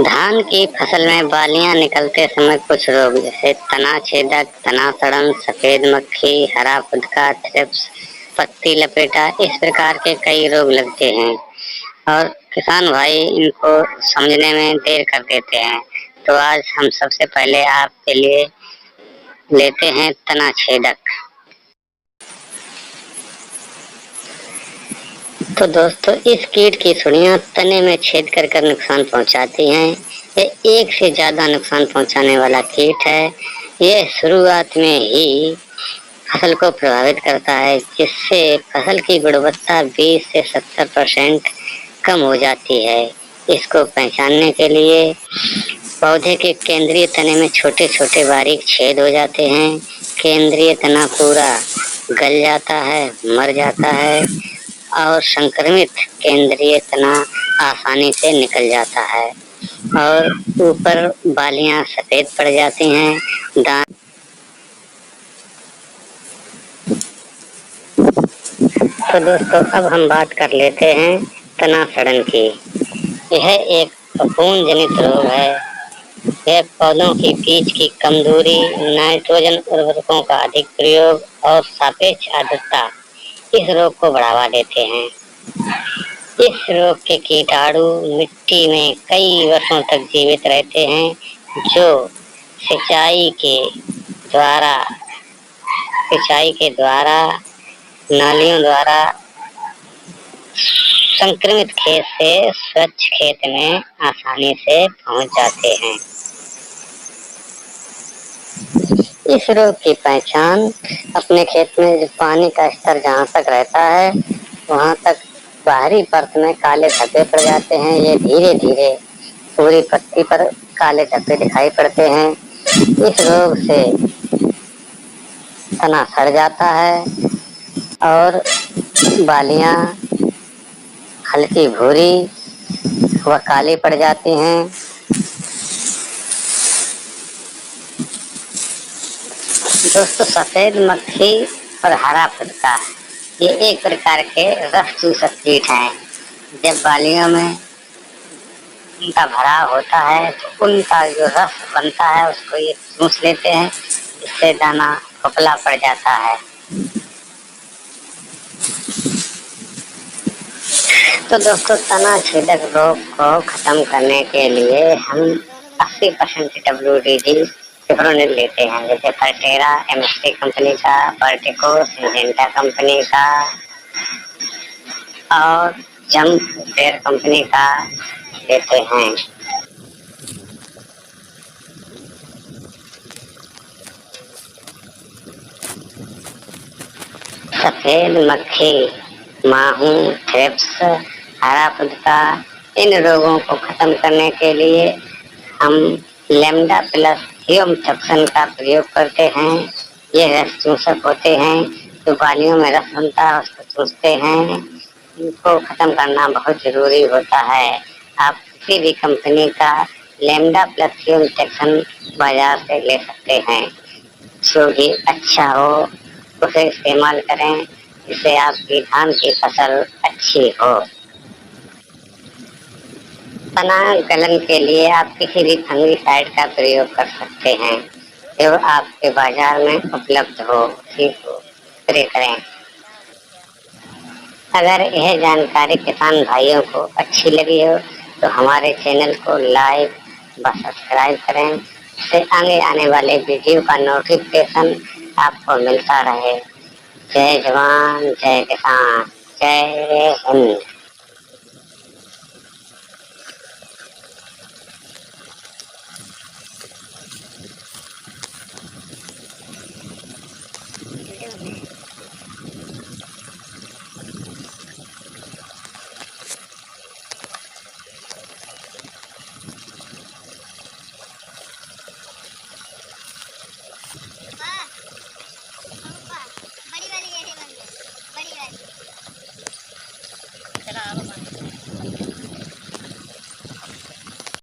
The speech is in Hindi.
धान की फसल में बालियां निकलते समय कुछ रोग जैसे तना छेदक, तना सड़न, सफेद मक्खी, हरा फुदका, थ्रिप्स, पत्ती लपेटा, इस प्रकार के कई रोग लगते हैं और किसान भाई इनको समझने में देर कर देते हैं। तो आज हम सबसे पहले आपके लिए लेते हैं तना छेदक। तो दोस्तों, इस कीट की सुड़ियां तने में छेद कर नुकसान पहुंचाती हैं। ये एक से ज्यादा नुकसान पहुंचाने वाला कीट है। ये शुरुआत में ही फसल को प्रभावित करता है, जिससे फसल की गुणवत्ता 20 से 70% कम हो जाती है। इसको पहचानने के लिए पौधे के केंद्रीय तने में छोटे छोटे बारीक छेद हो जाते हैं। केंद्रीय तना पूरा गल जाता है, मर जाता है और संक्रमित केंद्रीय तना आसानी से निकल जाता है और ऊपर बालियां सफेद पड़ जाती हैं। तो दोस्तों, अब हम बात कर लेते हैं तना सड़न की। यह एक फफूंद जनित रोग है। यह पौधों की बीज की कमजोरी, नाइट्रोजन उर्वरकों का अधिक प्रयोग और सापेक्ष आर्द्रता इस रोग को बढ़ावा देते हैं। इस रोग के कीटाणु मिट्टी में कई वर्षों तक जीवित रहते हैं, जो सिंचाई के द्वारा नालियों द्वारा संक्रमित खेत से स्वच्छ खेत में आसानी से पहुंच जाते हैं। इस रोग की पहचान अपने खेत में जो पानी का स्तर जहाँ तक रहता है वहाँ तक बाहरी परत में काले धब्बे पड़ जाते हैं। ये धीरे धीरे पूरी पत्ती पर काले धब्बे दिखाई पड़ते हैं। इस रोग से तना सड़ जाता है और बालियां हल्की भूरी व काली पड़ जाती हैं। दोस्तों, सफेद मक्खी और हरा फुदका ये एक प्रकार के रस चूसक कीट हैं। जब बालियों में उनका भराव होता है तो उनका जो रस बनता है उसको ये चूस लेते हैं, इससे दाना खोखला पड़ जाता है। तो दोस्तों, तना छेदक रोग को खत्म करने के लिए हम 80% WDG फिप्रोनिल लेते हैं, जैसे फर्टेरा एमएसटी कंपनी का, वर्टिको सिंजेंटा कंपनी का और जंप फेयर कंपनी का लेते हैं। सफेद मक्खी, माहू, थ्रिप्स, हरा फुदका, इन रोगों को खत्म करने के लिए हम लेमडा प्लस ह्यूमथ्रिप्सन का प्रयोग करते हैं। ये रस चूसक होते हैं, जो बालियों में रस बनता है उसको चूसते हैं। इनको खत्म करना बहुत जरूरी होता है। आप किसी भी कंपनी का लेमडा प्लस ह्यूमथ्रिप्सन बाजार से ले सकते हैं, जो भी अच्छा हो उसे इस्तेमाल करें, जिससे आपकी धान की फसल अच्छी हो। तना गलन के लिए आप किसी भी फंगिसाइड का प्रयोग कर सकते हैं जो आपके बाजार में उपलब्ध हो, उसी को स्प्रे करें। अगर यह जानकारी किसान भाइयों को अच्छी लगी हो तो हमारे चैनल को लाइक व सब्सक्राइब करें, इससे आगे आने वाले वीडियो का नोटिफिकेशन आपको मिलता रहे। जय जवान, जय किसान, जय हिंद।